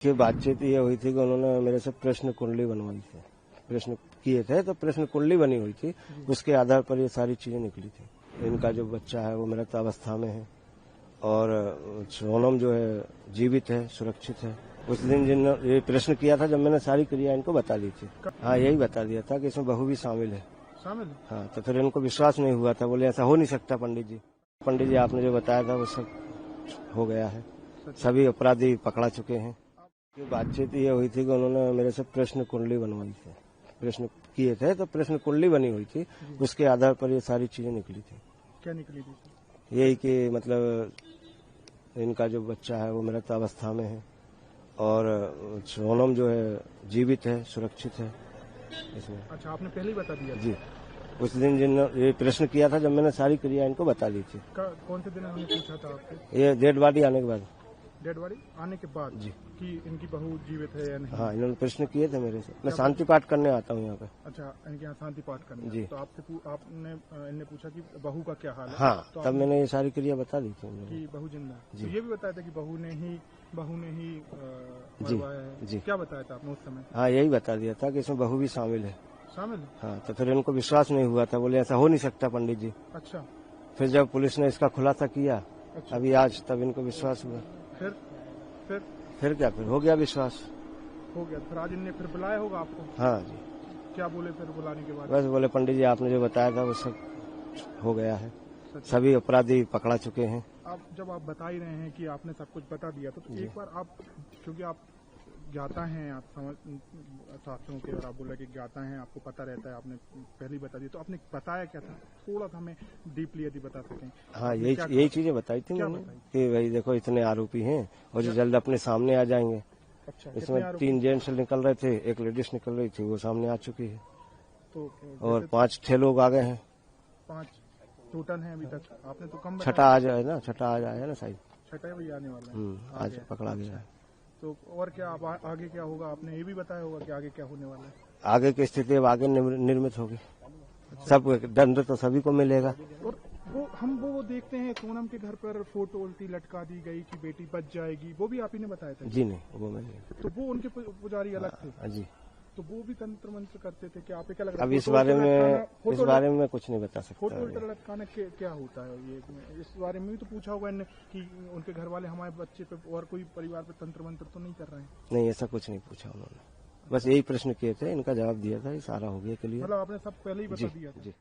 कि बातचीत ये हुई थी कि उन्होंने मेरे से प्रश्न कुंडली बनवाई थी, प्रश्न किए थे तो प्रश्न कुंडली बनी हुई थी, उसके आधार पर ये सारी चीजें निकली थी। इनका जो बच्चा है वो मृत अवस्था में है और सोनम जो है जीवित है, सुरक्षित है। उस दिन जिन ये प्रश्न किया था, जब मैंने सारी क्रिया इनको बता दी थी। हाँ, यही बता दिया था कि इसमें बहू भी शामिल है। हाँ, तो फिर इनको विश्वास नहीं हुआ था, बोले ऐसा हो नहीं सकता पंडित जी आपने जो बताया था वो सब हो गया है, सभी अपराधी पकड़ा चुके हैं। बातचीत ये हुई थी कि उन्होंने मेरे से प्रश्न कुंडली बनवाई थी, प्रश्न किए थे तो प्रश्न कुंडली बनी हुई थी, उसके आधार पर ये सारी चीजें निकली थी। क्या निकली थी? यही कि मतलब इनका जो बच्चा है वो मृत अवस्था में है और सोनम जो है जीवित है, सुरक्षित है इसमें। अच्छा, आपने पहले ही बता दिया जी, उस दिन जिन ये प्रश्न किया था, जब मैंने सारी क्रिया इनको बता दी थी। कौन से दिन उन्होंने पूछा था आपसे? ये डेड बॉडी आने के बाद। डेड बॉडी आने के बाद जी, कि इनकी बहू जीवित है या नहीं? हाँ, इन्होंने प्रश्न किए थे मेरे से। मैं शांति पाठ करने आता हूँ यहाँ पे। अच्छा, इनके यहाँ शांति पाठ करने। जी। तो आपने इनने पूछा कि बहू का क्या हाल है? हाँ, तो तब मैंने ये सारी क्रिया बता दी थी कि बहू जिंदा है। जी। तो ये भी बताया था कि बहू ने ही मरवाया है। जी। क्या बताया था आपने उस समय? हाँ, यही बता दिया था कि इसमें बहू भी शामिल है। शामिल है? हाँ, तो फिर इनको विश्वास नहीं हुआ था, बोले ऐसा हो नहीं सकता पंडित जी। अच्छा, फिर जब पुलिस ने इसका खुलासा किया अच्छा। अभी आज, तब इनको विश्वास हुआ। फिर फिर क्या, फिर हो गया विश्वास। हो गया। फिर आज इनने फिर बुलाया होगा आपको? हाँ जी, क्या बोले फिर बुलाने के बाद? बस बोले पंडित जी आपने जो बताया था वो सब हो गया है, सभी अपराधी पकड़ा चुके हैं। आप जब आप बता ही रहे हैं कि आपने सब कुछ बता दिया, तो एक बार आप, क्योंकि आप ज्ञाता हैं, आप समझ शास्त्रों के, और आप बोला कि ज्ञाता हैं, आपको पता रहता है, आपने पहले ही बता दिया, तो आपने बताया क्या था? थोड़ा सा हमें डीपली यदि बता सकें। हाँ, यही चीजें बताई थी मैंने कि भाई देखो इतने आरोपी हैं और जो जल्द अपने सामने आ जाएंगे। अच्छा, इसमें 3 जेंट्स निकल रहे थे, एक लेडीज निकल रही थी, वो सामने आ चुकी है। तो और 5 6 लोग आ गए हैं। 5 टोटल हैं अभी तक? आपने तो कम छठा आज है ना, छठा आज आया ना शायद। छठा भी आने वाला है। आज पकड़ा गया है। तो और क्या अब आगे क्या होगा? आपने ये भी बताया होगा कि आगे क्या होने वाला है? आगे की स्थिति अब आगे निर्मित होगी। सब दंड तो सभी को मिलेगा। और वो देखते हैं सोनम के घर पर फोटो उल्टी लटका दी गई कि बेटी बच जाएगी, वो भी आप ही ने बताया था? जी नहीं, वो मैंने। तो वो उनके पुजारी अलग थे? जी। तो वो भी तंत्र मंत्र करते थे क्या? आप क्या लग रहा है? अब इस बारे में मैं कुछ नहीं बता सकता। फोटो उल्टा लटकाना क्या होता है ये? इस बारे में भी तो पूछा होगा इनने कि उनके घर वाले हमारे बच्चे पे और कोई परिवार पे तंत्र मंत्र तो नहीं कर रहे हैं? नहीं, ऐसा कुछ नहीं पूछा उन्होंने, बस यही प्रश्न किए थे, इनका जवाब दिया था, ये सारा हो गया क्लियर। मतलब आपने सब पहले ही बता दिया था? जी।